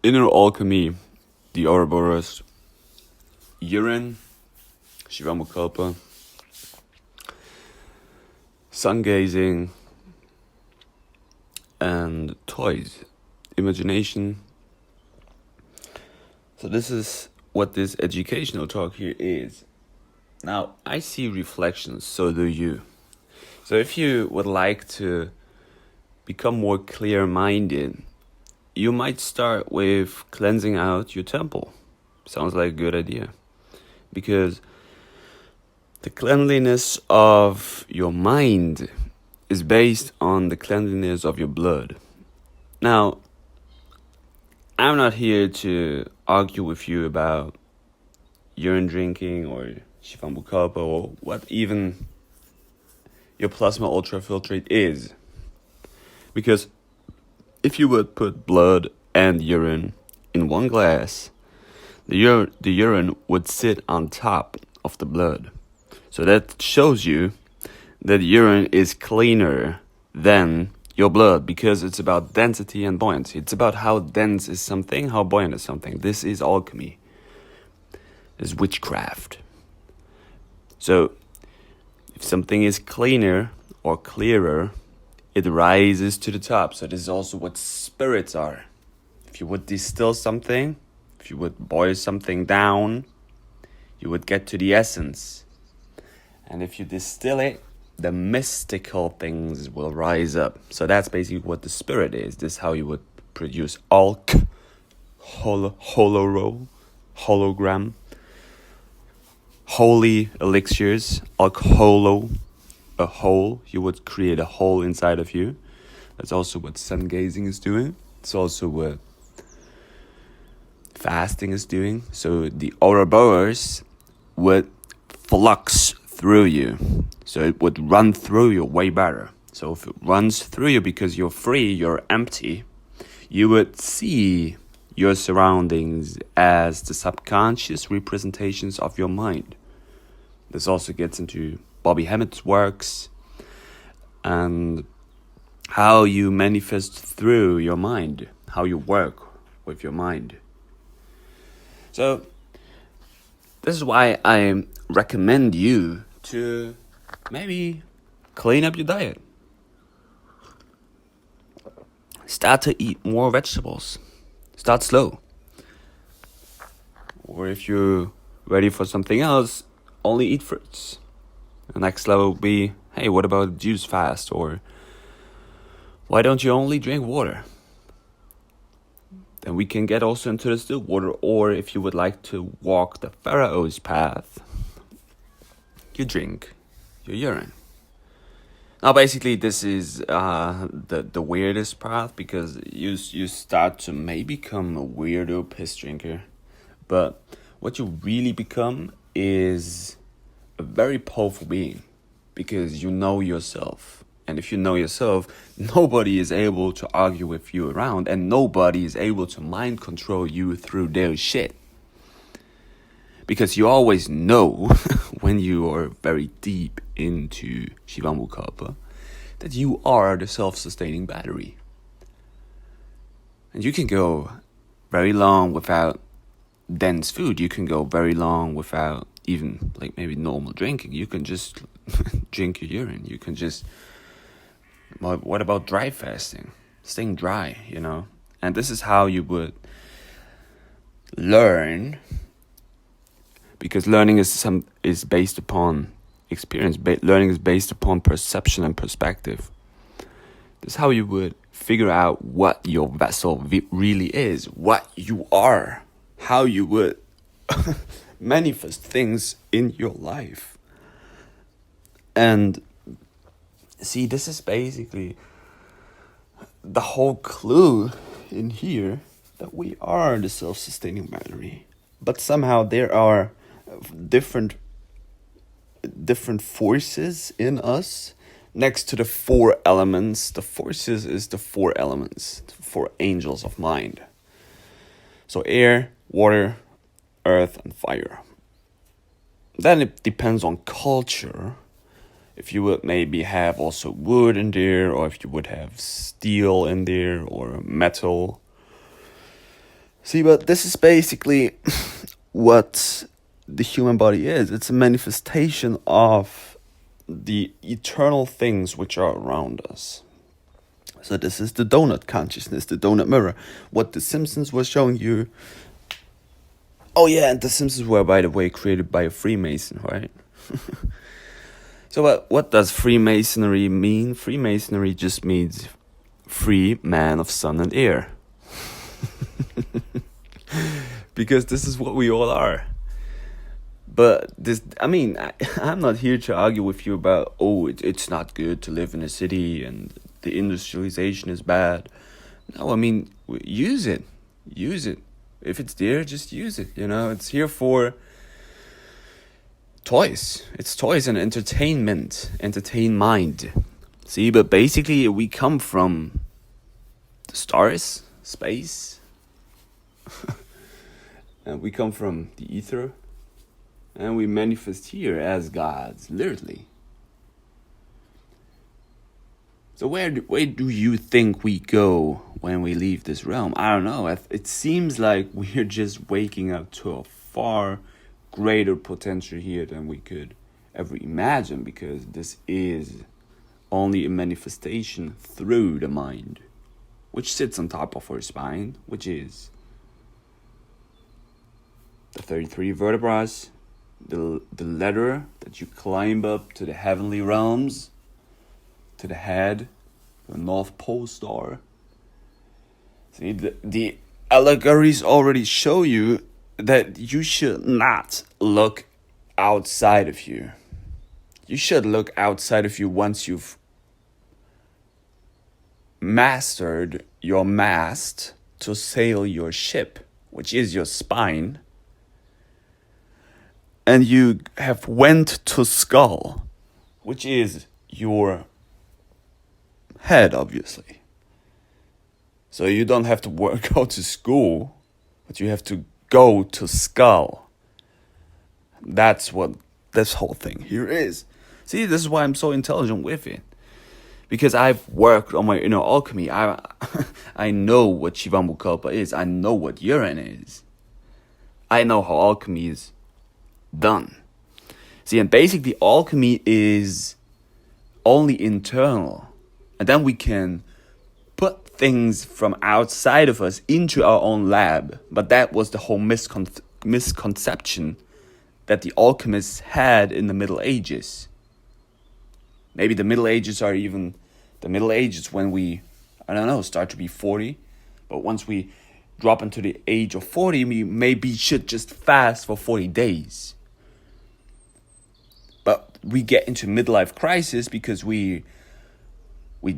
Inner alchemy, the ouroboros, urine, Shivamukalpa, sun gazing, and toys, imagination. So this is what this educational talk here is. Now, I see reflections, so do you. So if you would like to become more clear-minded, you might start with cleansing out your temple. Sounds like a good idea. Because the cleanliness of your mind is based on the cleanliness of your blood. Now, I'm not here to argue with you about urine drinking or Shivamukalpa or what even your plasma ultrafiltrate is. Because if you would put blood and urine in one glass, the urine would sit on top of the blood. So that shows you that urine is cleaner than your blood because it's about density and buoyancy. It's about how dense is something, how buoyant is something. This is alchemy. This is witchcraft. So if something is cleaner or clearer, it rises to the top. So this is also what spirits are. If you would distill something, if you would boil something down, you would get to the essence. And if you distill it, the mystical things will rise up. So that's basically what the spirit is. This is how you would produce hologram, holy elixirs, a hole. You would create a hole inside of you. That's also what sun gazing is doing. It's also what fasting is doing. So the ouroboros would flux through you. So it would run through you way better. So if it runs through you because you're free, you're empty, you would see your surroundings as the subconscious representations of your mind. This also gets into Bobby Hemmett's works and how you manifest through your mind, how you work with your mind. So this is why I recommend you to maybe clean up your diet. Start to eat more vegetables. Start slow. Or if you're ready for something else, only eat fruits. The next level would be, hey, what about juice fast? Or why don't you only drink water? Then we can get also into the still water. Or if you would like to walk the Pharaoh's path, you drink your urine. Now, basically, this is the weirdest path because you start to maybe become a weirdo piss drinker. But what you really become is a very powerful being because you know yourself. And if you know yourself, nobody is able to argue with you around and nobody is able to mind control you through their shit. Because you always know when you are very deep into Shivamukalpa that you are the self-sustaining battery. And you can go very long without dense food. You can go very long without even like maybe normal drinking. You can just drink your urine. You can just... What about dry fasting? Staying dry, you know? And this is how you would learn, because learning is based upon experience. Learning is based upon perception and perspective. This is how you would figure out what your vessel really is, what you are, how you would manifest things in your life. And see, this is basically the whole clue in here, that we are the self-sustaining battery. But somehow there are different forces in us next to the four elements. The forces is the four elements, the four angels of mind. So air, water, earth, and fire. Then it depends on culture. If you would maybe have also wood in there, or if you would have steel in there, or metal. See, but this is basically what the human body is. It's a manifestation of the eternal things which are around us. So this is the donut consciousness, the donut mirror. What The Simpsons was showing you. Oh yeah, and The Simpsons were, by the way, created by a Freemason, right? So what does Freemasonry mean? Freemasonry just means free man of sun and air. Because this is what we all are. But I'm not here to argue with you about, it's not good to live in a city and the industrialization is bad. No, use it. Use it. If it's there, just use it. It's here for toys. It's toys and entertainment. Entertain mind. See, but basically we come from the stars, space. And we come from the ether. And we manifest here as gods, literally. So where do you think we go when we leave this realm? I don't know. It seems like we're just waking up to a far greater potential here than we could ever imagine, because this is only a manifestation through the mind, which sits on top of our spine, which is the 33 vertebrae, the ladder that you climb up to the heavenly realms, to the head, the North Pole Star. See, the allegories already show you that you should not look outside of you. You should look outside of you once you've mastered your mast to sail your ship, which is your spine. And you have went to skull, which is your head, obviously. So you don't have to go to school, but you have to go to skull. That's what this whole thing here is. See, this is why I'm so intelligent with it. Because I've worked on my inner alchemy. I know what Shivambukalpa is. I know what urine is. I know how alchemy is done. See, and basically alchemy is only internal. And then we can put things from outside of us into our own lab. But that was the whole misconception that the alchemists had in the Middle Ages. Maybe the Middle Ages are even the Middle Ages when we, start to be 40. But once we drop into the age of 40, we maybe should just fast for 40 days. But we get into midlife crisis because we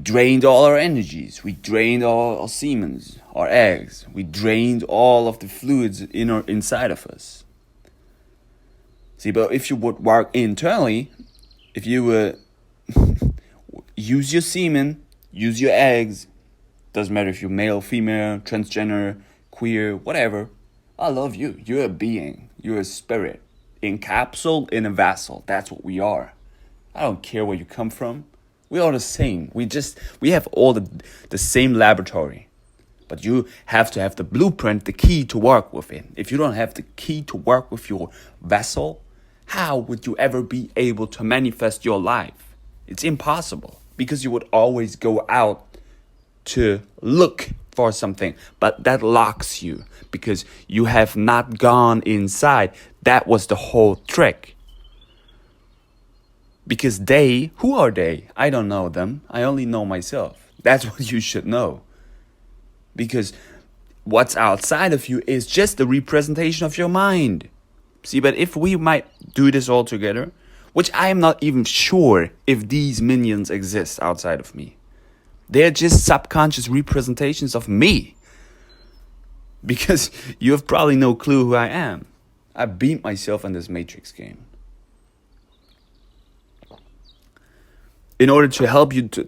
drained all our energies. We drained all our semen, our eggs. We drained all of the fluids inside of us. See, but if you would work internally, if you would use your semen, use your eggs, doesn't matter if you're male, female, transgender, queer, whatever, I love you. You're a being. You're a spirit. Encapsulated in a vessel. That's what we are. I don't care where you come from. We are the same. We have all the same laboratory. But you have to have the blueprint, the key to work with it. If you don't have the key to work with your vessel, how would you ever be able to manifest your life? It's impossible, because you would always go out to look for something, but that locks you because you have not gone inside. That was the whole trick. Because who are they? I don't know them. I only know myself. That's what you should know. Because what's outside of you is just the representation of your mind. See, but if we might do this all together, which I am not even sure if these minions exist outside of me. They're just subconscious representations of me. Because you have probably no clue who I am. I beat myself in this Matrix game. In order to help you to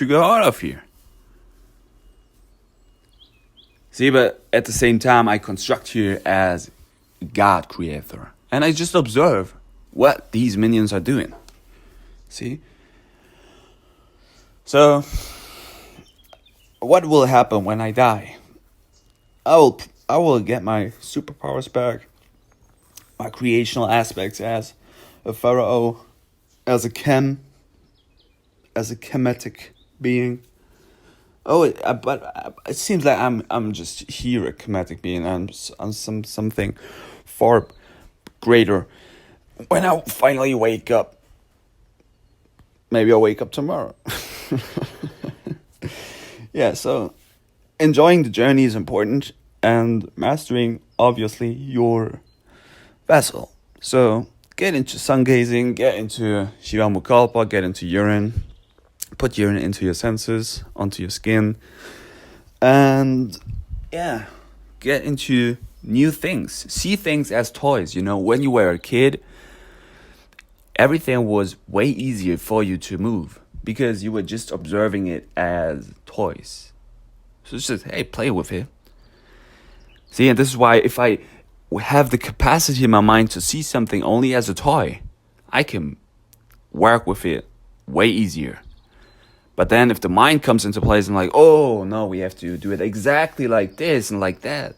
go out of here. See, but at the same time, I construct here as God creator. And I just observe what these minions are doing. See? So, what will happen when I die? I will get my superpowers back, my creational aspects as a pharaoh, as a chemetic being. But it seems like I'm just here a chemetic being. I'm something far greater. When I finally wake up, maybe I'll wake up tomorrow. Yeah, so enjoying the journey is important, and mastering obviously your vessel. So get into sun gazing, get into Shivamukalpa, get into urine, put urine into your senses, onto your skin, and yeah, get into new things. See things as toys. You know, when you were a kid, everything was way easier for you to move because you were just observing it as toys. So it's just, hey, play with it. See, and this is why if I have the capacity in my mind to see something only as a toy, I can work with it way easier. But then if the mind comes into place and like, oh, no, we have to do it exactly like this and like that.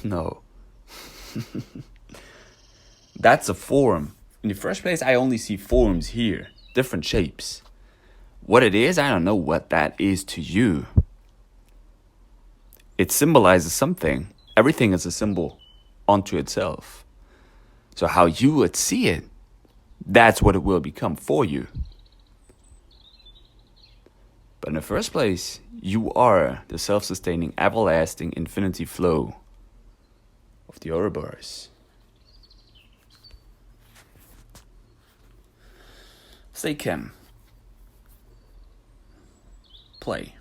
No. That's a form. In the first place, I only see forms here, different shapes. What it is, I don't know what that is to you. It symbolizes something. Everything is a symbol unto itself. So how you would see it, that's what it will become for you. But in the first place, you are the self-sustaining, everlasting infinity flow of the ouroboros. Stay calm. Play.